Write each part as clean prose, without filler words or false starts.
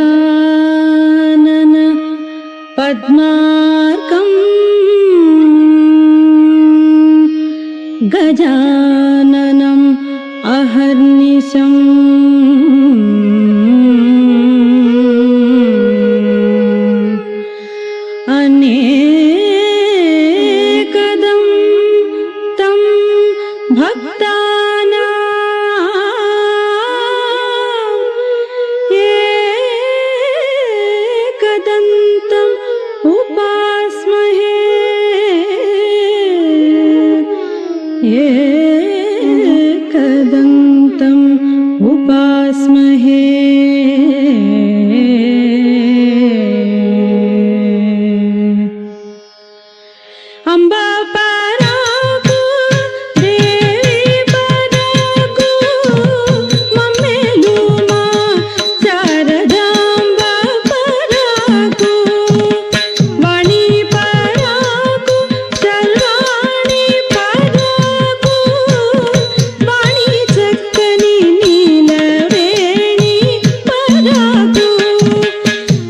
अगजानन पद्मार्कम् गजाननम् अहर्निशम् अनेकदं तं भक्तानां एकदन्तम् उपास्महे एकदन्तम् उपास्महे। अम्बा पराकु देवी पराकु मम्मेलुमा शारदांबा पराकु वाणी पराकु सर्वाणी पराकु वाणी चक्कनी नीलवेणी पराकु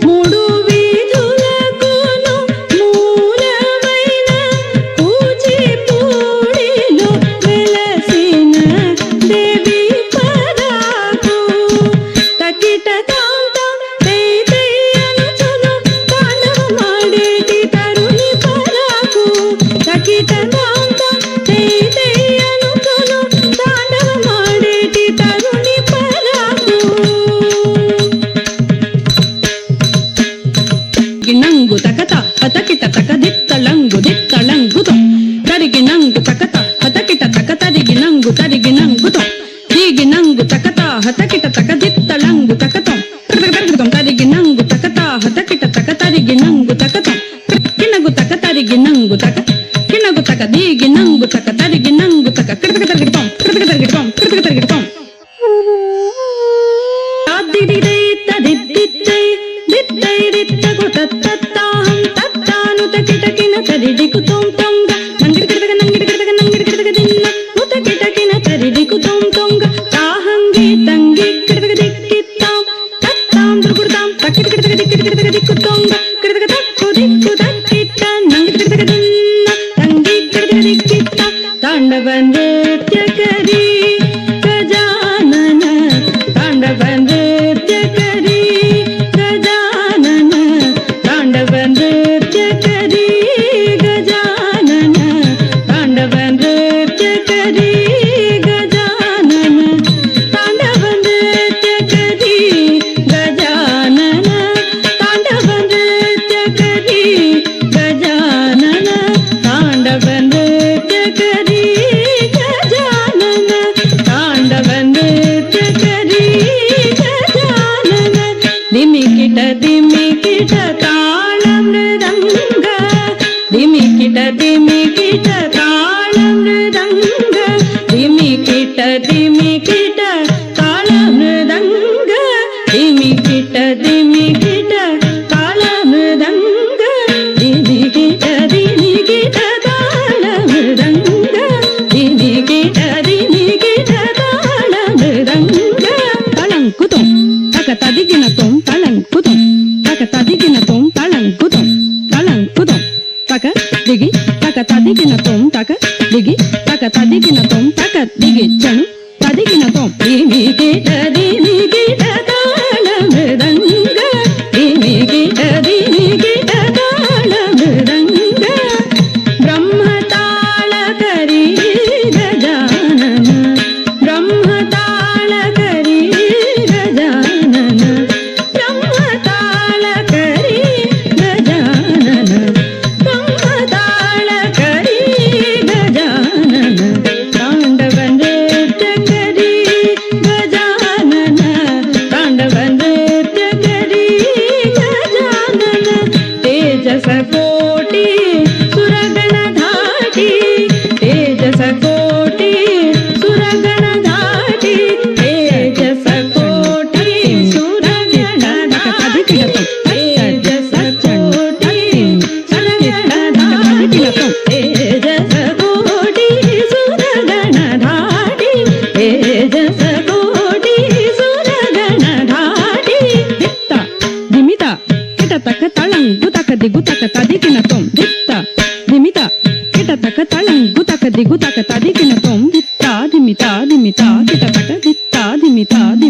मूडु वीधुलकुनु मूलवैन కూచిపూడిలో వెలసిన దేవి పరాకు తకిట తాంతం తైతయ్యనుచును తాండవమాడేటి తరుణి పరాకు తకిట తాంతం తైతయ్యనుచును తాండవమాడేటి తరుణి పరాకు గినంగు తకత పతకిట తకదిత్తలంగు దిత్తలంగుతో తరిగినంగు తకత హతకిట తకతరిగినంగు తరిగినంగుతో దీగినంగు తకత హతకిట తకదిత్తలంగు తకతం తరిగినంగు తకత హతకిట తకతరిగినంగు తకతం కినగు తకతరిగినంగు తక కినగు తక దీగినంగు తక తరిగినంగు తక కిటకతరిగితం కిటకతరిగితం కిటకతరిగితం ఆదిదిదై తదిద్దిద్దై దిద్దై దిత్తగు తత్తత్తాహం తత్తాను తకిటకిన తరిడికుతం తొంగ నంగిడికిడగ నంగిడికిడగ నంగిడికిడగ దిన్న ఉతకిటకిన తరిడికుతం తొంగ తాహంగి తంగి కిడగ దిక్కిత్తాం తత్తాం దుర్గుడతాం తకిటకిడగ దిక్కిడగ దిక్కుతొంగ కిడగ తక్కు దిక్కు తక్కిట్ట నంగిడికిడగ దిన్న తంగి కిడగ దిక్కిత్త తాండవ నృత్యకరీ గజానన తాండవ నృత్యకరీ గజానన తాండవ నృత్యకరీ గజానన తాండవ నృత్యకరీ గజానన తాండవ నృత్యకరీ గజానన తాండవ నృత్యకరీ గజానన తాండవ నృత్యకరీ గజానన తాండవ నృత్యకరీ గజానన దిమికిట దిమికిట తాళ మృదంగ దిమికిట దిమికిట తాళ మృదంగ దిమికిట దిమికిట తాళ మృదంగ దిమికిట దిమికిట తాళ మృదంగ దిమికిట దిమికిట తాళ మృదంగ దిమికిట దిమికిట తాళ మృదంగ తళంకుతం తక తదిగినతం తళంకుతం తక తదిగినతం తళంకుతం తళంకుతం తక దిగి తక తదిగినతం తక దిగి తక తదిగినతం తక దిగి చను తదిగినతం దిమికిట దిమికిట తాళ మృదంగ దిమికిట దిమికిట తాళ మృదంగ బ్రహ్మతాళకరీ గజానన బ్రహ్మతాళకరీ గజానన బ్రహ్మతాళకరీ గజానన బ్రహ్మతాళకరీ గజానన తళంగుతక దిగుతక తదికిన తొం దిత్త దిమిత కిటతక తళంగుతక దిగుతక తదికిన తొం దిత్త దిమిత దిమిత కిటతక దిత్త దిమిత దిమిత